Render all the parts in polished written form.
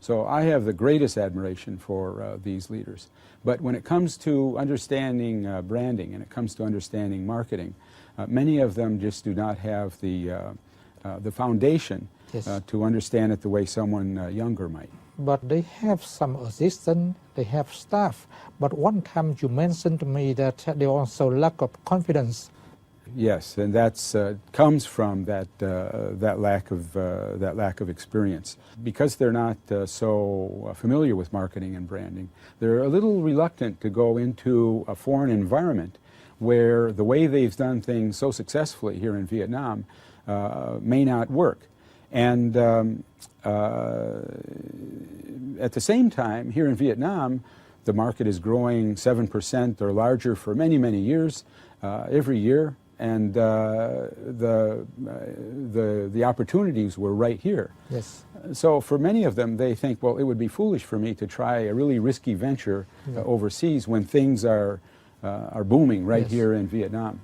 So I have the greatest admiration for these leaders. But when it comes to understanding branding and it comes to understanding marketing, many of them just do not have the foundation to understand it the way someone younger might. But they have some assistant, they have staff. But one time you mentioned to me that they also lack of confidence. Yes, and that's comes from that lack of experience. Because they're not so familiar with marketing and branding, they're a little reluctant to go into a foreign environment where the way they've done things so successfully here in Vietnam may not work. And at the same time, here in Vietnam, the market is growing 7% or larger for many, many years, every year. And the opportunities were right here. Yes. So for many of them, they think, well, it would be foolish for me to try a really risky venture overseas when things are booming right here in Vietnam.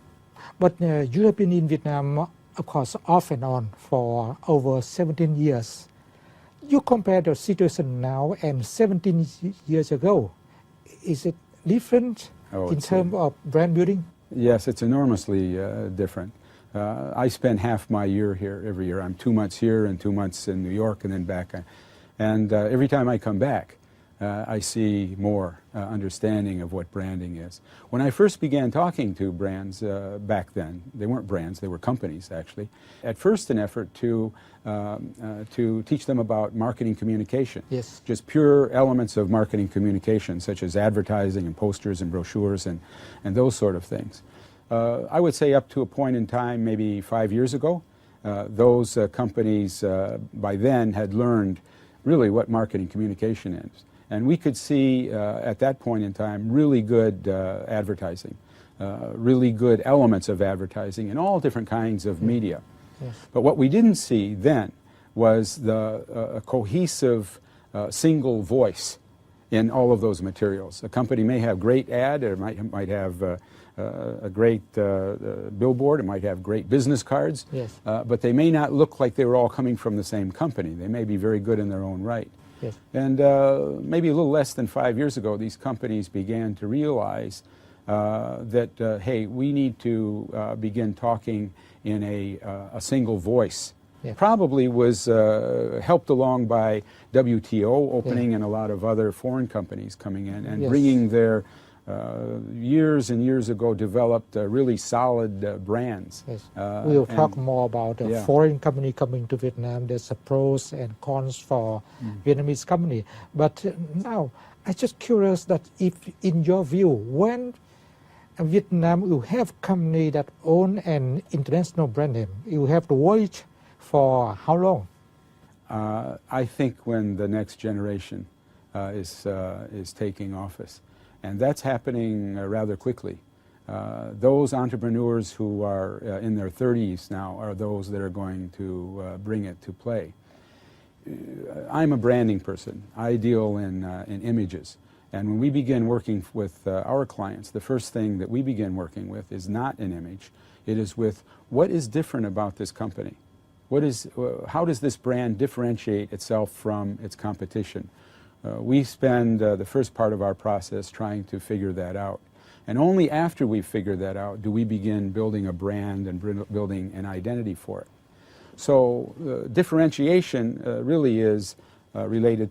But you have been in Vietnam, of course, off and on for over 17 years. You compare the situation now and 17 years ago. Is it different in terms of brand building? Yes, it's enormously different. I spend half my year here every year. I'm 2 months here and 2 months in New York and then back. And every time I come back, I see more understanding of what branding is. When I first began talking to brands back then, they weren't brands, they were companies actually. At first an effort to teach them about marketing communication. Yes. Just pure elements of marketing communication such as advertising and posters and brochures and those sort of things. I would say up to a point in time, maybe 5 years ago, those companies by then had learned really what marketing communication is. And we could see at that point in time really good advertising, really good elements of advertising in all different kinds of media. Yes. But what we didn't see then was the cohesive single voice in all of those materials. A company may have great ad, or might have a great billboard, it might have great business cards, but they may not look like they were all coming from the same company. They may be very good in their own right. Yes. And maybe a little less than 5 years ago, these companies began to realize that, hey, we need to begin talking in a single voice. Probably was helped along by WTO opening and a lot of other foreign companies coming in and bringing their years and years ago developed really solid brands. Yes. We'll talk more about a foreign company coming to Vietnam. There's a pros and cons for Vietnamese company. But now, I'm just curious that if, in your view, when Vietnam will have company that own an international brand name, you have to wait for how long? I think when the next generation is taking office. And that's happening rather quickly. Those entrepreneurs who are in their 30s now are those that are going to bring it to play. I'm a branding person. I deal in images. And when we begin working with our clients, the first thing that we begin working with is not an image. It is with what is different about this company. How does this brand differentiate itself from its competition? We spend the first part of our process trying to figure that out. And only after we figure that out do we begin building a brand and building an identity for it. So differentiation really is related